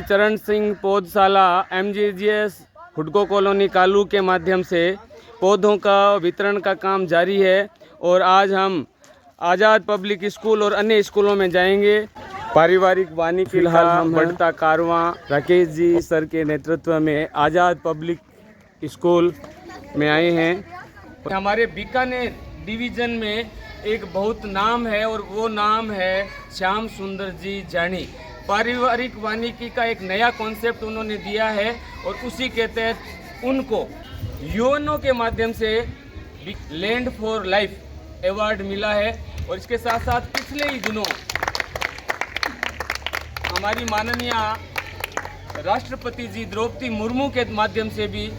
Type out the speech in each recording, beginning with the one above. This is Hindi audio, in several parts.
चरण सिंह पौधशाला MGGS हुडको कॉलोनी कालू के माध्यम से पौधों का वितरण का काम जारी है और आज हम आज़ाद पब्लिक स्कूल और अन्य स्कूलों में जाएंगे। पारिवारिक वानिकी फिलहाल हम बढ़ता कारवां राकेश जी सर के नेतृत्व में आज़ाद पब्लिक स्कूल में आए हैं। हमारे बीकानेर डिवीज़न में एक बहुत नाम है और वो नाम है श्याम सुंदर जी जानी। पारिवारिक वानिकी का एक नया कॉन्सेप्ट उन्होंने दिया है और उसी के तहत उनको यूएनओ के माध्यम से लैंड फॉर लाइफ अवार्ड मिला है। और इसके साथ साथ पिछले ही दिनों हमारी माननीय राष्ट्रपति जी द्रौपदी मुर्मू के माध्यम से भी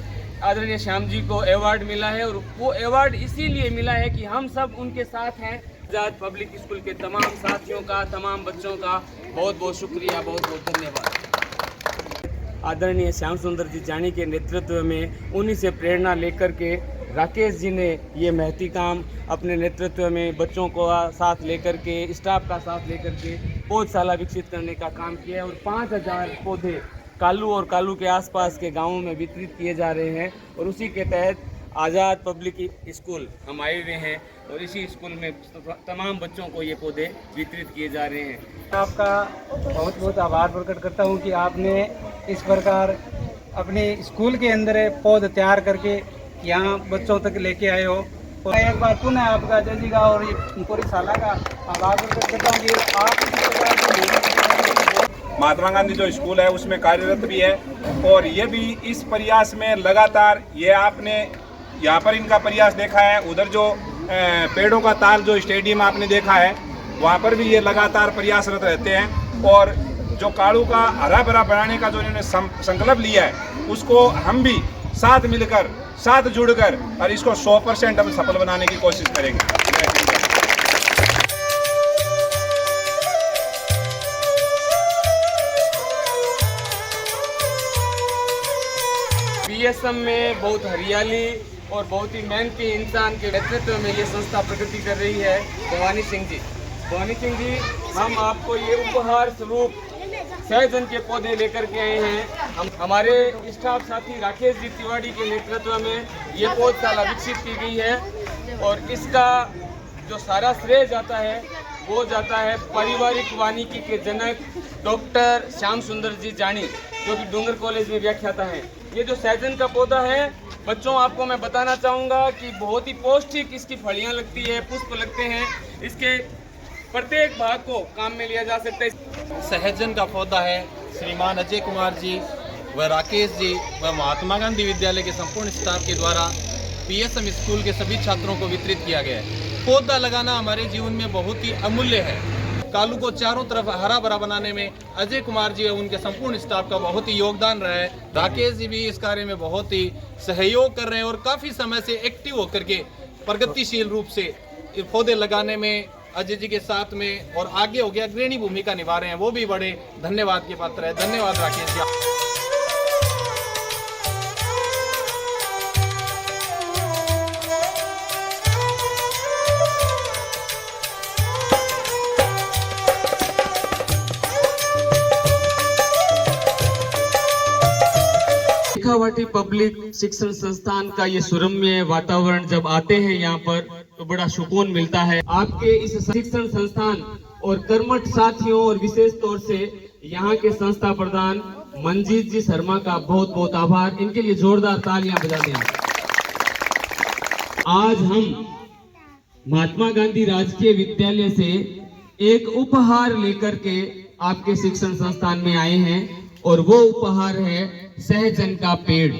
आदरणीय श्याम जी को अवार्ड मिला है और वो अवार्ड इसीलिए मिला है कि हम सब उनके साथ हैं। आज़ाद पब्लिक स्कूल के तमाम साथियों का, तमाम बच्चों का बहुत बहुत शुक्रिया, बहुत बहुत धन्यवाद। आदरणीय श्याम सुंदर जी जानी के नेतृत्व में उन्हीं से प्रेरणा लेकर के राकेश जी ने ये महती काम अपने नेतृत्व में बच्चों को साथ लेकर के, स्टाफ का साथ लेकर के पौधशाला विकसित करने का काम किया है और 5000 पौधे कालू और कालू के आसपास के गांवों में वितरित किए जा रहे हैं। और उसी के तहत आज़ाद पब्लिक स्कूल हम आए हुए हैं और इसी स्कूल में तमाम बच्चों को ये पौधे वितरित किए जा रहे हैं। आपका बहुत बहुत आभार प्रकट करता हूँ कि आपने इस प्रकार अपने स्कूल के अंदर पौध तैयार करके यहाँ बच्चों तक लेके आए हो। और एक बार पुनः आपका अजय जी का और पूरी शाला का आभार प्रकट करता हूँ कि आप इस प्रकार से महात्मा गांधी जो स्कूल है उसमें कार्यरत भी है और ये भी इस प्रयास में लगातार, ये आपने यहाँ पर इनका प्रयास देखा है, उधर जो पेड़ों का ताल जो स्टेडियम आपने देखा है वहाँ पर भी ये लगातार प्रयासरत रहते हैं। और जो कालू का हरा भरा बनाने का जो इन्होंने संकल्प लिया है उसको हम भी साथ मिलकर, साथ जुड़कर और इसको 100% हम सफल बनाने की कोशिश करेंगे। PSM में बहुत हरियाली और बहुत ही मेहनती इंसान के नेतृत्व में ये संस्था प्रगति कर रही है। भवानी सिंह जी, हम आपको ये उपहार स्वरूप सहजन के पौधे लेकर के आए हैं। हमारे स्टाफ साथी राकेश जी तिवारी के नेतृत्व में ये पौधशाला विकसित की गई है और इसका जो सारा श्रेय जाता है वो जाता है पारिवारिक वानिकी के जनक डॉक्टर श्याम सुंदर जी जानी, जो कि डूंगर कॉलेज में व्याख्याता हैं। ये जो सहजन का पौधा है बच्चों, आपको मैं बताना चाहूँगा कि बहुत ही पौष्टिक इसकी फलियाँ लगती है, पुष्प लगते हैं। इसके प्रत्येक भाग को काम में लिया जा सकता है। सहजन का पौधा है श्रीमान अजय कुमार जी व राकेश जी व महात्मा गांधी विद्यालय के संपूर्ण स्टाफ के द्वारा PSM स्कूल के सभी छात्रों को वितरित किया गया है। पौधा लगाना हमारे जीवन में बहुत ही अमूल्य है। कालू को चारों तरफ हरा भरा बनाने में अजय कुमार जी और उनके संपूर्ण स्टाफ का बहुत ही योगदान रहा है। राकेश जी भी इस कार्य में बहुत ही सहयोग कर रहे हैं और काफ़ी समय से एक्टिव होकर के प्रगतिशील रूप से पौधे लगाने में अजय जी के साथ में और आगे हो गया अग्रणी भूमिका निभा रहे हैं। वो भी बड़े धन्यवाद के पात्र है। धन्यवाद राकेश जी। शेखावाटी पब्लिक शिक्षण संस्थान का ये सुरम्य वातावरण जब आते हैं यहाँ पर तो बड़ा सुकून मिलता है। आपके इस शिक्षण संस्थान और कर्मठ साथियों और विशेष तौर से यहाँ के संस्था प्रधान मंजीत जी शर्मा का बहुत बहुत आभार। इनके लिए जोरदार तालियां बजा दें। आज हम महात्मा गांधी राजकीय विद्यालय से एक उपहार लेकर के आपके शिक्षण संस्थान में आए हैं और वो उपहार है सहजन का पेड़।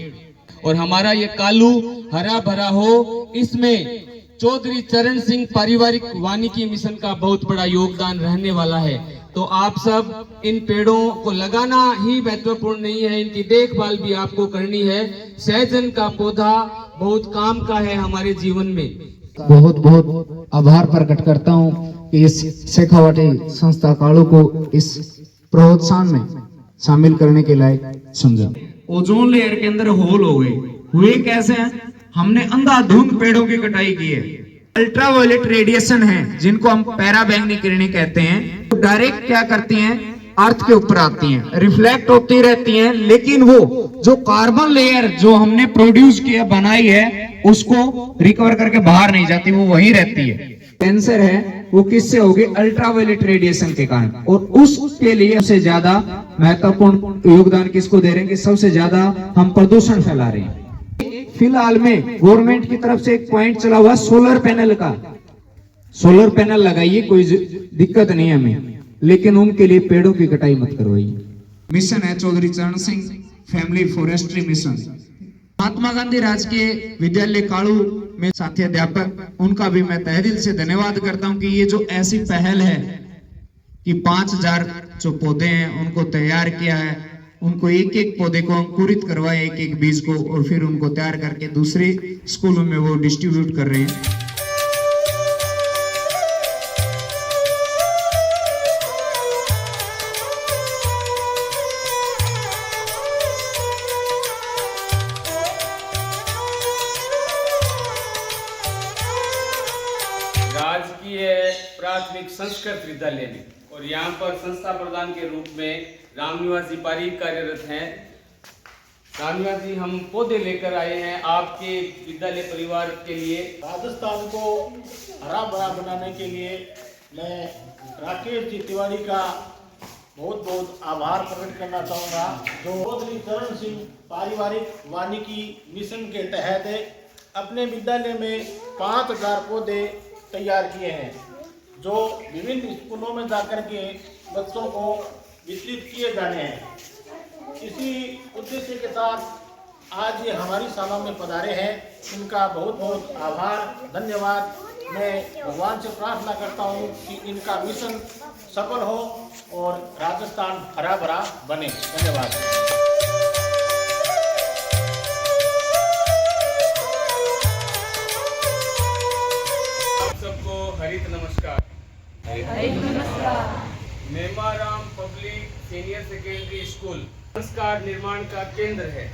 और हमारा ये कालू हरा भरा हो, इसमें चौधरी चरण सिंह पारिवारिक वानिकी मिशन का बहुत बड़ा योगदान रहने वाला है। तो आप सब इन पेड़ों को लगाना ही महत्वपूर्ण नहीं है, इनकी देखभाल भी आपको करनी है। सहजन का पौधा बहुत काम का है हमारे जीवन में। बहुत बहुत आभार प्रकट करता हूँ कि इस शेखावाटी संस्था कालू को इस प्रोत्साहन में शामिल करने के लायक समझा। ओजोन लेयर के अंदर होल हो गए, हुए कैसे हैं? हमने अंधाधुंध पेड़ों की कटाई की है। अल्ट्रावायलेट रेडिएशन है जिनको हम पैराबैंगनी किरणें कहते हैं, तो डायरेक्ट क्या करती हैं, अर्थ के ऊपर आती हैं, रिफ्लेक्ट होती रहती हैं, लेकिन वो जो कार्बन लेयर जो हमने प्रोड्यूस किया बनाई है उसको रिकवर करके बाहर नहीं जाती, वो वहीं रहती है। कैंसर है वो किससे होगी? अल्ट्रावायलेट रेडिएशन के कारण। और उसके लिए सबसे ज्यादा महत्वपूर्ण योगदान किसको दे रहे हैं कि सबसे ज्यादा हम प्रदूषण फैला रहे हैं। फिलहाल में गवर्नमेंट की तरफ से एक पॉइंट चला हुआ सोलर पैनल का, सोलर पैनल लगाइए, कोई दिक्कत नहीं है हमें, लेकिन उनके लिए पेड़ों की कटाई मत करवाइए। मिशन है चौधरी चरण Singh family forestry mission. Mahatma Gandhi राजकीय विद्यालय कालू में साथी अध्यापक, उनका भी मैं तहे दिल से धन्यवाद करता हूं कि ये जो ऐसी पहल है कि 5000 जो पौधे हैं उनको तैयार किया है, उनको एक एक पौधे को अंकुरित करवाए, एक एक बीज को, और फिर उनको तैयार करके दूसरे स्कूलों में वो डिस्ट्रीब्यूट कर रहे हैं। राजकीय प्राथमिक संस्कृत विद्यालय में, और यहाँ पर संस्था प्रधान के रूप में रामनिवास जी पारीक कार्यरत हैं। रामनिवास जी, हम पौधे लेकर आए हैं आपके विद्यालय परिवार के लिए। राजस्थान को हरा भरा बनाने के लिए मैं राकेश जी तिवारी का बहुत बहुत आभार प्रकट करना चाहूँगा, जो चौधरी चरण सिंह पारिवारिक वानिकी मिशन के तहत अपने विद्यालय में 5000 पौधे तैयार किए हैं, जो विभिन्न स्कूलों में जाकर के बच्चों को वितरित किए जाने हैं। इसी उद्देश्य के साथ आज ये हमारी शाला में पधारे हैं, इनका बहुत बहुत आभार, धन्यवाद। मैं भगवान से प्रार्थना करता हूँ कि इनका मिशन सफल हो और राजस्थान हरा भरा बने। धन्यवाद। हरित नमस्कार। मेमाराम पब्लिक सीनियर सेकेंडरी स्कूल संस्कार निर्माण का केंद्र है।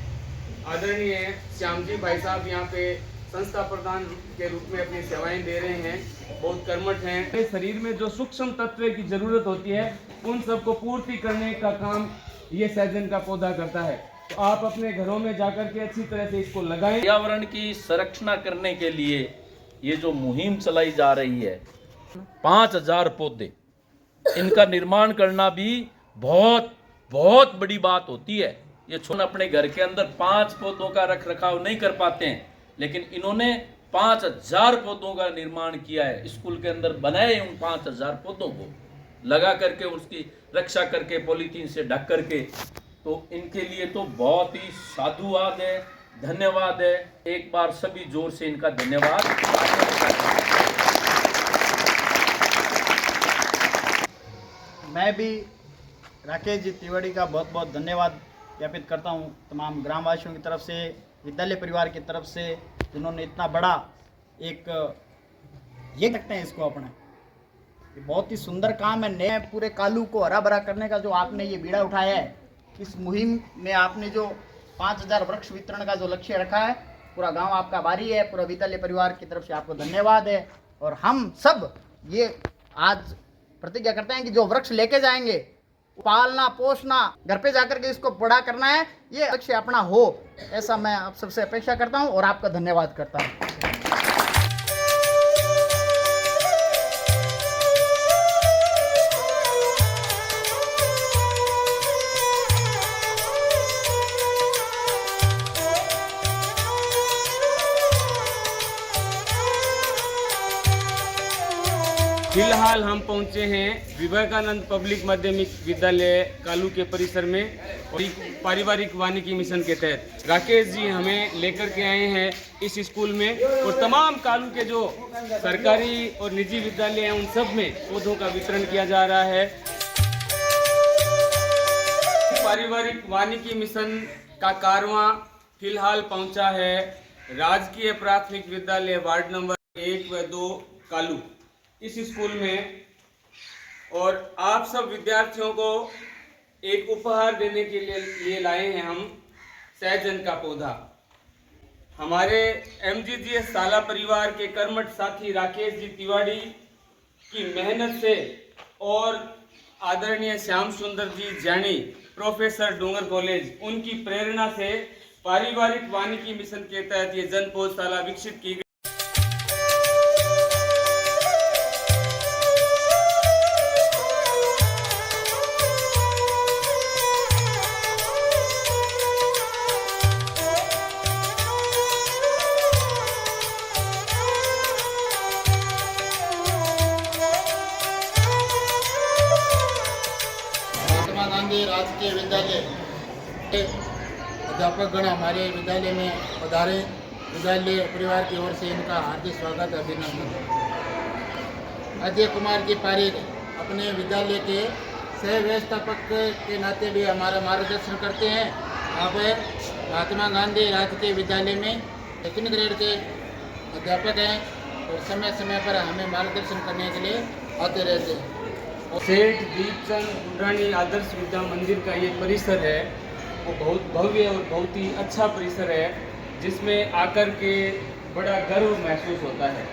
आदरणीय श्याम जी भाई साहब यहाँ पे संस्था प्रधान के रूप में अपनी सेवाएं दे रहे हैं, बहुत कर्मठ हैं। शरीर में जो सूक्ष्म तत्व की जरूरत होती है उन सबको पूर्ति करने का काम ये सहजन का पौधा करता है। तो आप अपने घरों में जाकर के अच्छी तरह से इसको लगाएं। पर्यावरण की संरक्षण करने के लिए ये जो मुहिम चलाई जा रही है, 5000 पौधे, इनका निर्माण करना भी बहुत बहुत बड़ी बात होती है। ये छोटे अपने घर के अंदर 5 पौधों का रख रखाव नहीं कर पाते हैं, लेकिन इन्होंने 5000 पौधों का निर्माण किया है। स्कूल के अंदर बनाए उन 5000 पौधों को लगा करके, उसकी रक्षा करके, पॉलीथीन से ढक करके, तो इनके लिए तो बहुत ही साधुवाद है, धन्यवाद है। एक बार सभी जोर से इनका धन्यवाद। मैं भी राकेश जी तिवारी का बहुत बहुत धन्यवाद ज्ञापित करता हूं तमाम ग्रामवासियों की तरफ से, विद्यालय परिवार की तरफ से, जिन्होंने इतना बड़ा एक ये सकते हैं इसको अपना, ये बहुत ही सुंदर काम है। नए पूरे कालू को हरा भरा करने का जो आपने ये बीड़ा उठाया है, इस मुहिम में आपने जो 5000 वृक्ष वितरण का जो लक्ष्य रखा है, पूरा गांव आपका भारी है, पूरा विद्यालय परिवार की तरफ से आपको धन्यवाद है। और हम सब ये आज प्रतिज्ञा करते हैं कि जो वृक्ष लेके जाएंगे, पालना पोषना, घर पे जाकर के इसको बड़ा करना है, ये लक्ष्य अपना हो, ऐसा मैं आप सबसे अपेक्षा करता हूं और आपका धन्यवाद करता हूं। फिलहाल हम पहुंचे हैं विवेकानंद पब्लिक माध्यमिक विद्यालय कालू के परिसर में, और पारिवारिक वानिकी मिशन के तहत राकेश जी हमें लेकर के आए हैं इस स्कूल में, और तमाम कालू के जो सरकारी और निजी विद्यालय हैं उन सब में पौधों का वितरण किया जा रहा है। पारिवारिक वानिकी मिशन का कारवां फिलहाल पहुंचा है राजकीय प्राथमिक विद्यालय वार्ड नंबर 1 व 2 कालू, इस स्कूल में। और आप सब विद्यार्थियों को एक उपहार देने के लिए लाए हैं हम सहजन का पौधा। हमारे MGGS साला परिवार के कर्मठ साथी राकेश जी तिवारी की मेहनत से और आदरणीय श्याम सुंदर जी जानी प्रोफेसर डूंगर कॉलेज, उनकी प्रेरणा से पारिवारिक वानिकी मिशन के तहत ये जन पौधशाला विकसित की गई। महात्मा गांधी राजकीय विद्यालय के अध्यापक गण हमारे विद्यालय में पधारे। विद्यालय परिवार की ओर से इनका हार्दिक स्वागत अभिनंदन। अजय कुमार जी पारिक अपने विद्यालय के सह व्यवस्थापक के नाते भी हमारा मार्गदर्शन करते हैं। आप महात्मा गांधी राजकीय विद्यालय में सेकंड ग्रेड के अध्यापक हैं और समय समय पर हमें मार्गदर्शन करने के लिए आते रहते हैं। सेठ दीपचंद गुंडानी आदर्श विद्या मंदिर का ये परिसर है, वो बहुत भव्य और बहुत ही अच्छा परिसर है, जिसमें आकर के बड़ा गर्व महसूस होता है।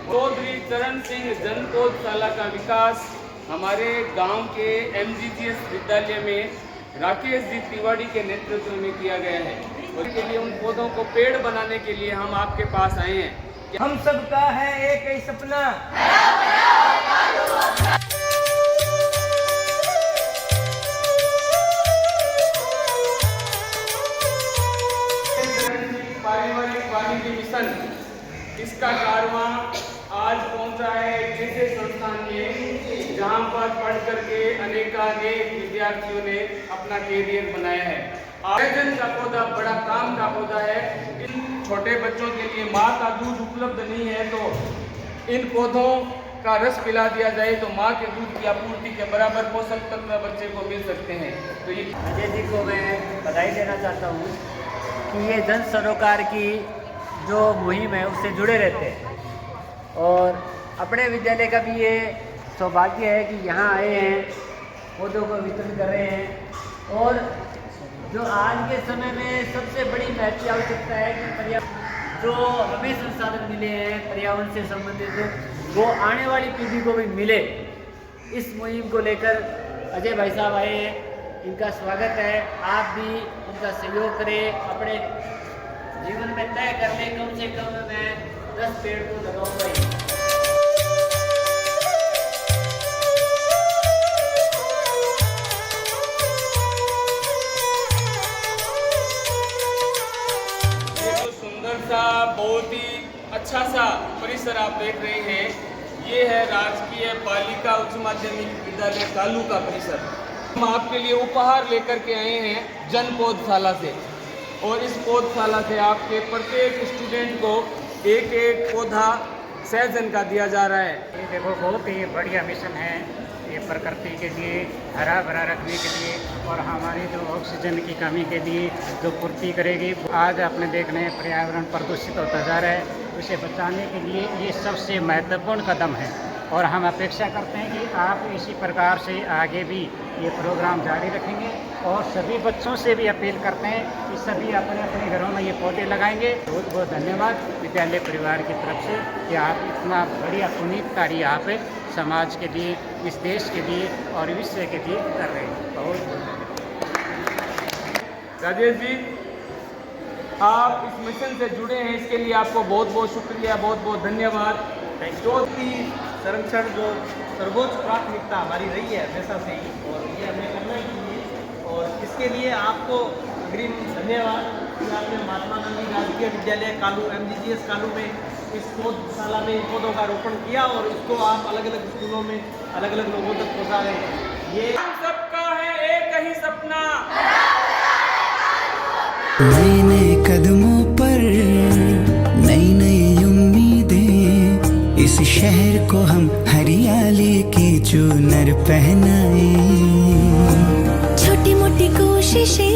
चौधरी चरण सिंह जन पौधशाला का विकास हमारे गांव के MGGS विद्यालय में राकेश जी तिवारी के नेतृत्व में किया गया है। और के लिए उन पौधों को पेड़ बनाने के लिए हम आपके पास आए हैं। हम सबका है एक ही सपना, पारिवारिक वानिकी मिशन, इसका कारवां आज पहुंचा है एक ऐसे संस्थान में जहां पर पढ़ करके अनेकानेक विद्यार्थियों ने अपना कैरियर बनाया है। आयोजन का पौधा बड़ा काम का पौधा है। इन छोटे बच्चों के लिए माँ का दूध उपलब्ध नहीं है, तो इन पौधों का रस पिला दिया जाए तो माँ के दूध की आपूर्ति के बराबर पोषक तत्व बच्चे को मिल सकते हैं। तो ये अजय जी को मैं बधाई देना चाहता हूँ कि ये जन सरोकार की जो मुहिम है उससे जुड़े रहते हैं, और अपने विद्यालय का भी ये सौभाग्य है कि यहाँ आए हैं, पौधों को वितरण कर रहे हैं। और जो आज के समय में सबसे बड़ी महत्व आवश्यकता है कि पर्यावरण जो हमें संसाधन मिले हैं पर्यावरण से संबंधित, वो आने वाली पीढ़ी को भी मिले। इस मुहिम को लेकर अजय भाई साहब आए हैं, इनका स्वागत है। आप भी उनका सहयोग करें, अपने जीवन में तय कर लें कम से कम मैं 10 पेड़ को लगाऊंगा ही। बहुत ही अच्छा सा परिसर आप देख रहे हैं, ये है राजकीय बालिका उच्च माध्यमिक विद्यालय कालू का परिसर। हम आपके लिए उपहार लेकर के आए हैं जन पौधशाला से, और इस पौधशाला से आपके प्रत्येक स्टूडेंट को एक एक पौधा सहजन का दिया जा रहा है। ये देखो बहुत ही बढ़िया मिशन है, ये प्रकृति के लिए हरा भरा रखने के लिए और हमारी जो ऑक्सीजन की कमी के लिए जो पूर्ति करेगी। आज अपने देख रहे हैं पर्यावरण प्रदूषित होता जा रहा है, उसे बचाने के लिए ये सबसे महत्वपूर्ण कदम है। और हम अपेक्षा करते हैं कि आप इसी प्रकार से आगे भी ये प्रोग्राम जारी रखेंगे। और सभी बच्चों से भी अपील करते हैं कि सभी अपने अपने घरों में ये पौधे लगाएंगे। बहुत बहुत धन्यवाद विद्यालय परिवार की तरफ से कि आप इतना बढ़िया पुनीत कार्य आप समाज के लिए, इस देश के लिए और विश्व के लिए कर रहे हैं। बहुत राजेश जी, आप इस मिशन से जुड़े हैं, इसके लिए आपको बहुत बहुत शुक्रिया, बहुत बहुत धन्यवाद। ज्योति संरक्षण जो सर्वोच्च प्राथमिकता हमारी रही है हमेशा से ही, और ये हमें करना ही चाहिए। और इसके लिए आपको अग्रिम धन्यवाद कि आपने महात्मा गांधी राजकीय विद्यालय कालू MGGS कालू में इस पौधशाला में पौधों का रोपण किया, और इसको आप अलग अलग स्कूलों में अलग अलग लोगों तक पहुँचा रहे हैं। ये हम सबका है एक ही सपना। नए नए कदमों पर नई नई उम्मीदें, इस शहर को हम हरियाली की चूनर पहनाएं। छोटी मोटी कोशिशें